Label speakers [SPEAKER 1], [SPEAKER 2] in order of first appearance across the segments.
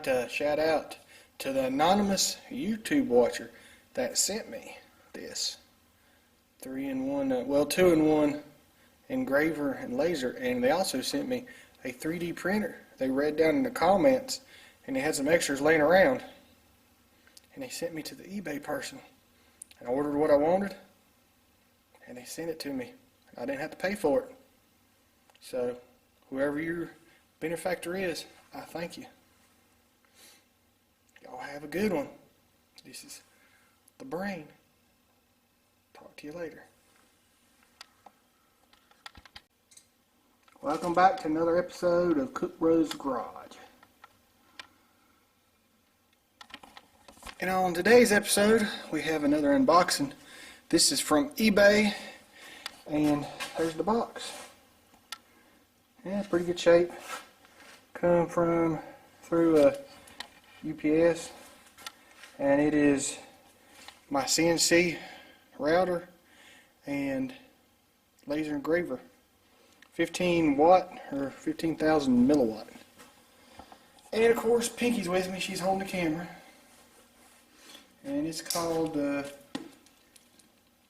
[SPEAKER 1] to shout out to the anonymous YouTube watcher that sent me this 3-in-1, well 2-in-1 engraver and laser, and they also sent me a 3D printer. They read down in the comments and they had some extras laying around, and they sent me to the eBay person. I ordered what I wanted and they sent it to me. I didn't have to pay for it. So whoever your benefactor is, I thank you. Y'all have a good one. This is the Brain. Talk to you later. Welcome back to another episode of Cook Bros Garage. And on today's episode, we have another unboxing. This is from eBay, and there's the box. Yeah, pretty good shape. Come through a UPS, and it is my CNC router and laser engraver. 15 watt or 15,000 milliwatt. And of course, Pinky's with me. She's holding the camera. And it's called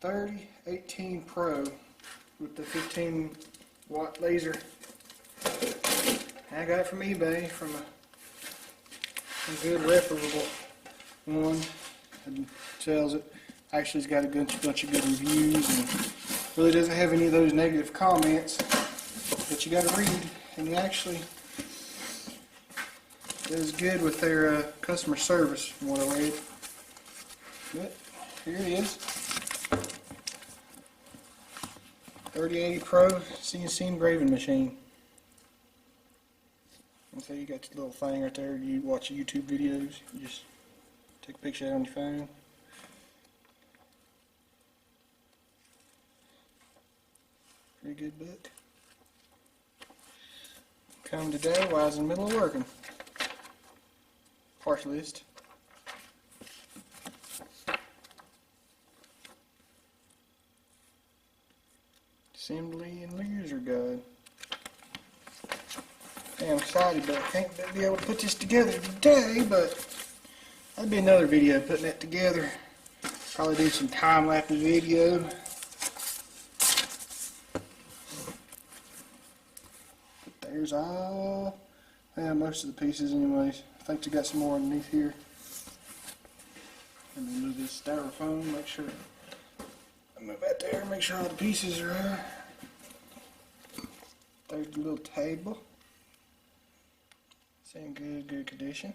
[SPEAKER 1] 3018 Pro with the 15 watt laser. I got it from eBay from a good reputable one that sells it. Actually, it's got a bunch of good reviews and really doesn't have any of those negative comments that you got to read. And he actually does good with their customer service from what I read. But here it is. 3080 Pro CNC engraving machine. And so you got the little thing right there. You watch YouTube videos. You just take a picture of it on your phone. Pretty good book. Come today while I was in the middle of working. Parts list. Assembly and laser guide. I'm excited, but I can't be able to put this together today, but that'd be another video putting that together. Probably do some time-lapse video. But there's all, most of the pieces anyways. I think they got some more underneath here. Let me move this styrofoam, make sure, move that there, make sure all the pieces are there. There's the little table. It's in good condition.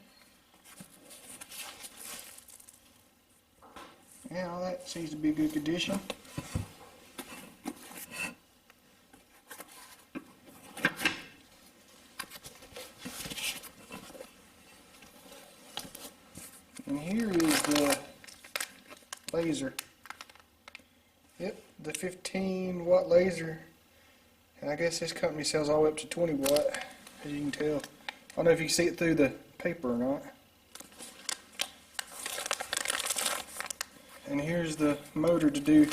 [SPEAKER 1] Yeah, all that seems to be good condition. And here is the laser. Yep, the 15 watt laser. And I guess this company sells all the way up to 20 watt, as you can tell. I don't know if you can see it through the paper or not. And here's the motor to do.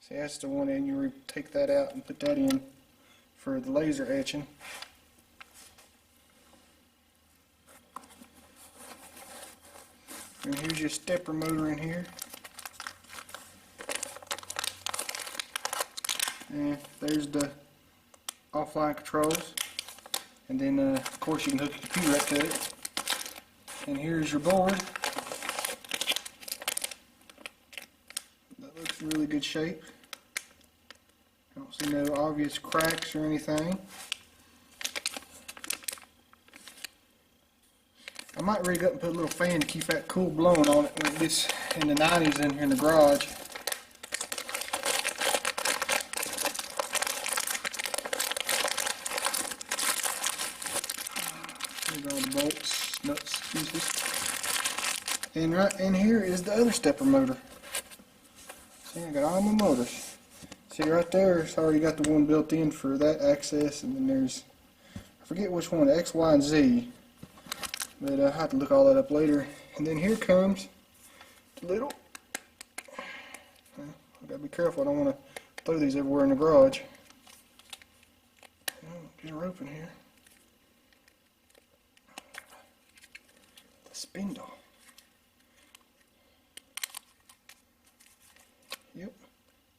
[SPEAKER 1] See, that's the one, and you take that out and put that in for the laser etching. And here's your stepper motor in here. And there's the offline controls. And then, of course, you can hook your computer up to it. And here's your board. That looks in really good shape. I don't see no obvious cracks or anything. I might rig up and put a little fan to keep that cool blowing on it when it gets in the 90s in here in the garage. Here's all the bolts, nuts, pieces. And right in here is the other stepper motor. See, I got all my motors. See right there, it's already got the one built in for that access, and then there's, I forget which one, X, Y, and Z. But I'll have to look all that up later. And then here comes the little, I've got to be careful, I don't want to throw these everywhere in the garage. Get a rope in here. The spindle. Yep.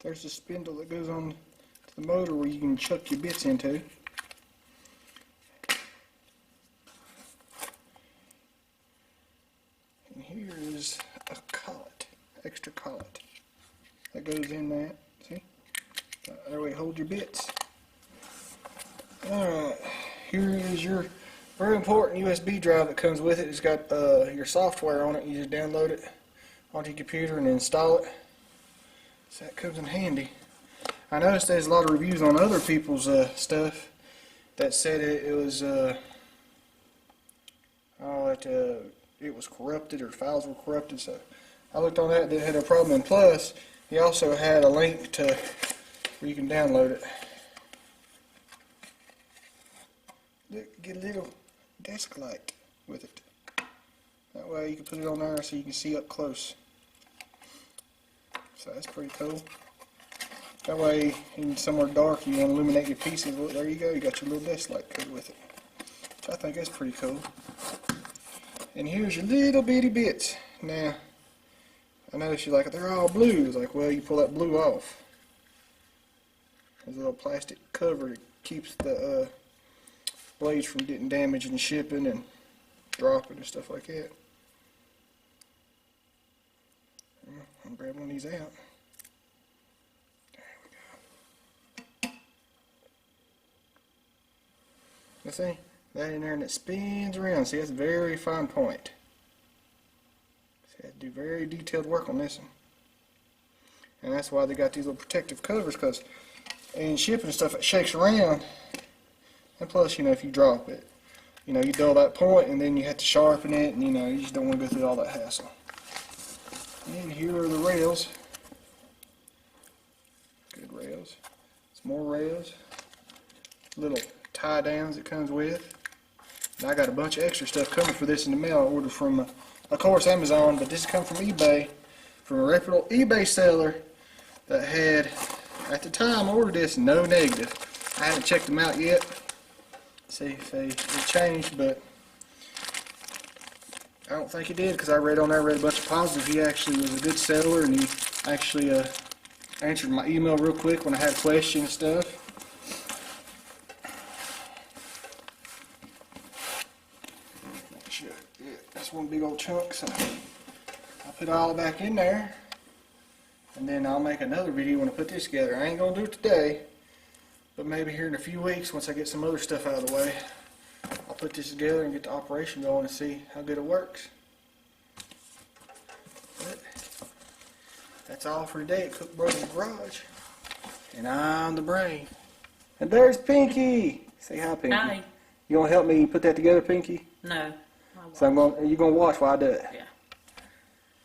[SPEAKER 1] There's the spindle that goes on to the motor where you can chuck your bits into. And here is a collet, extra collet. That goes in that, see? That way hold your bits. Alright, here is your very important USB drive that comes with it. It's got your software on it. You just download it onto your computer and install it. So that comes in handy. I noticed there's a lot of reviews on other people's stuff that said it was it was corrupted or files were corrupted. So I looked on that, didn't have no problem. And plus, he also had a link to where you can download it. Look, get a little desk light with it. That way you can put it on there so you can see up close. So that's pretty cool. That way, in somewhere dark, you want to illuminate your pieces. Well, there you go. You got your little desk light covered with it. So I think that's pretty cool. And here's your little bitty bits. Now, I noticed you're like, they're all blue. It's like, well, you pull that blue off. There's a little plastic cover that keeps the blades from getting damaged and shipping and dropping and stuff like that. I'll grab one of these out. There we go. You see? That in there and it spins around. See, that's a very fine point. See, I had to do very detailed work on this one. And that's why they got these little protective covers, because in shipping and stuff it shakes around. And plus, you know, if you drop it, you know, you dull that point and then you have to sharpen it, and you know, you just don't want to go through all that hassle. And here are the rails. Good rails. Some more rails. Little tie downs it comes with. And I got a bunch of extra stuff coming for this in the mail. I ordered from, of course, Amazon, but this come from eBay, from a reputable eBay seller that had, at the time I ordered this, no negative. I haven't checked them out yet. See if they changed, but I don't think he did, because I read on there, read a bunch of positive. He actually was a good seller, and he actually answered my email real quick when I had a question and stuff. Yeah, that's one big old chunk, so I'll put it all back in there, and then I'll make another video when I put this together. I ain't going to do it today, but maybe here in a few weeks, once I get some other stuff out of the way, I'll put this together and get the operation going and see how good it works. But that's all for today at Cook Brothers Garage. And I'm the brain. And there's Pinky. Say hi, Pinky.
[SPEAKER 2] Hi.
[SPEAKER 1] You want to help me put that together, Pinky?
[SPEAKER 2] No.
[SPEAKER 1] So are you going to watch while I do it?
[SPEAKER 2] Yeah.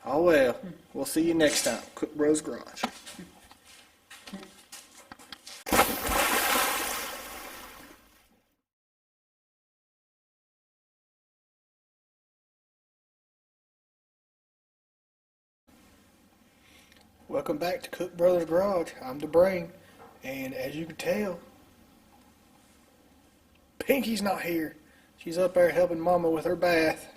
[SPEAKER 1] Oh well. We'll see you next time. Cook Brothers Garage. Welcome back to Cook Brothers Garage. I'm the brain, and as you can tell, Pinky's not here. She's up there helping Mama with her bath.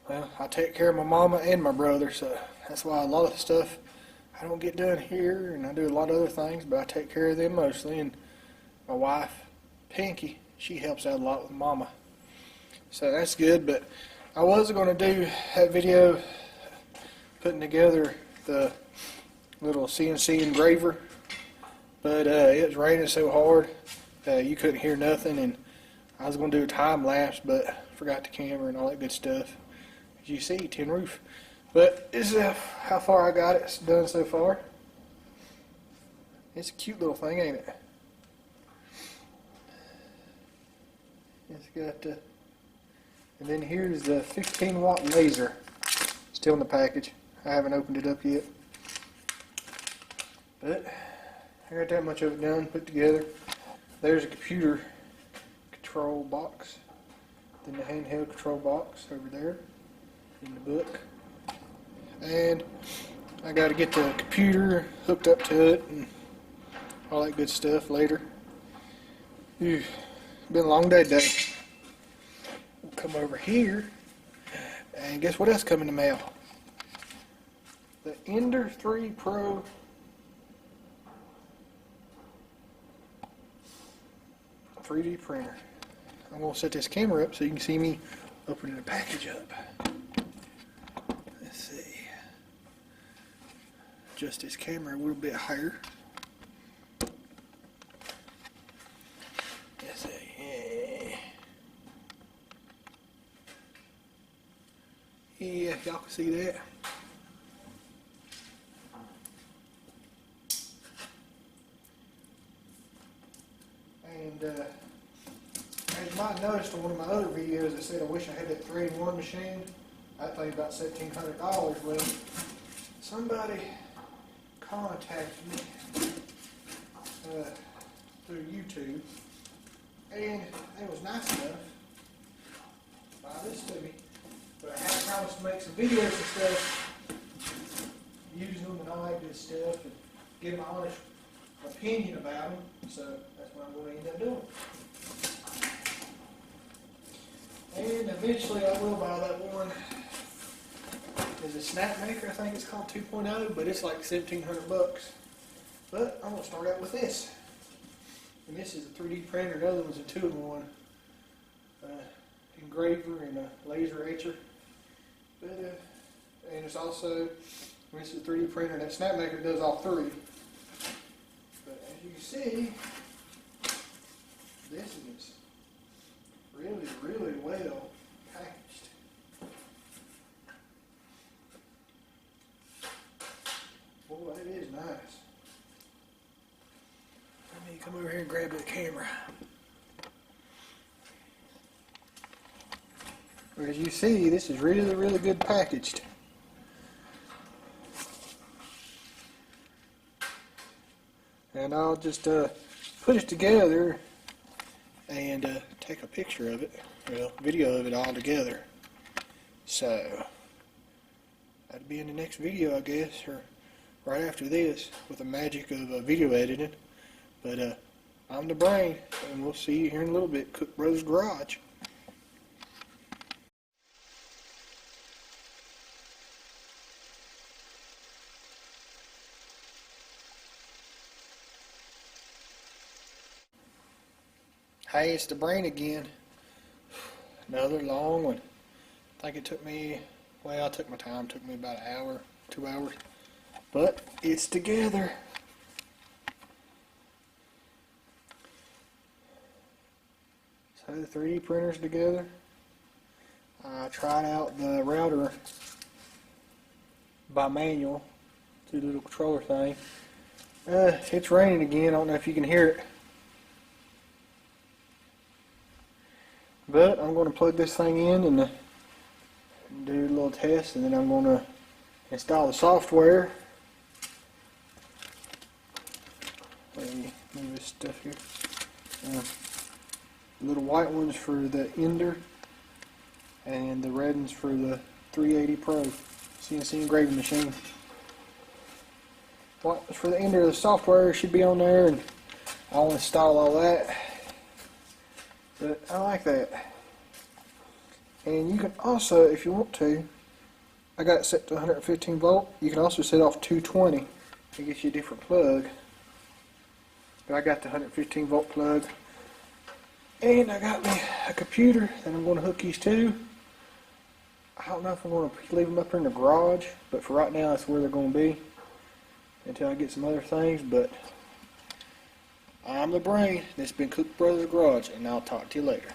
[SPEAKER 1] Well, I take care of my mama and my brother, so that's why a lot of the stuff I don't get done here, and I do a lot of other things, but I take care of them mostly. And my wife, Pinky, she helps out a lot with Mama. So that's good, but I was going to do that video putting together the little CNC engraver, but it was raining so hard you couldn't hear nothing, and I was going to do a time lapse, but forgot the camera and all that good stuff. As you see, tin roof. But this is how far I got it done so far. It's a cute little thing, ain't it? It's got and then here's the 15-watt laser, still in the package. I haven't opened it up yet. But I got that much of it done, put together. There's a computer control box. Then the handheld control box over there in the book. And I got to get the computer hooked up to it and all that good stuff later. Whew. been a long day today. We'll come over here, and guess what else come in the mail? The Ender 3 Pro 3D printer. I'm going to set this camera up so you can see me opening the package up. Let's see. Adjust this camera a little bit higher. Let's see. Yeah, y'all can see that. And as you might noticed on one of my other videos, I said I wish I had that 3-in-1 machine. That thing's about $1,700. Well, somebody contacted me through YouTube, and it was nice enough to buy this to me. But I had promised to make some videos and stuff, using them and all that good stuff, and give my honest opinion about them. So that's what I'm going to end up doing. And eventually I will buy that one. It's a snap maker, I think it's called 2.0, but it's like $1,700 bucks. But I'm going to start out with this. And this is a 3D printer, the other one's a 2-in-1 engraver and a laser etcher. But, and it's also, this is a 3D printer, that snap maker does all three. But as you can see, this is really, really well packaged. Boy, it is nice. Let me come over here and grab the camera. As you see, this is really, really good packaged. And I'll just put it together and take a picture of it, well, video of it all together. So, that'll be in the next video, I guess, or right after this, with the magic of video editing. But I'm the brain, and we'll see you here in a little bit. Cook Brothers Garage. Hey, it's the brain again. Another long one. I think it took me, well, I took my time. It took me about an hour, 2 hours. But it's together. So the 3D printer's together. I tried out the router by manual through the little controller thing. It's raining again. I don't know if you can hear it. But I'm going to plug this thing in and do a little test, and then I'm going to install the software. Let me move this stuff here. The little white ones for the Ender, and the red ones for the 380 Pro CNC engraving machine. What for the Ender, the software should be on there, and I'll install all that. But I like that. And you can also, if you want to, I got it set to 115 volt. You can also set off 220. It gives you a different plug. But I got the 115 volt plug. And I got me a computer that I'm going to hook these to. I don't know if I'm going to leave them up here in the garage, but for right now that's where they're going to be until I get some other things. But I'm the brain. This has been Cook Brothers Garage, and I'll talk to you later.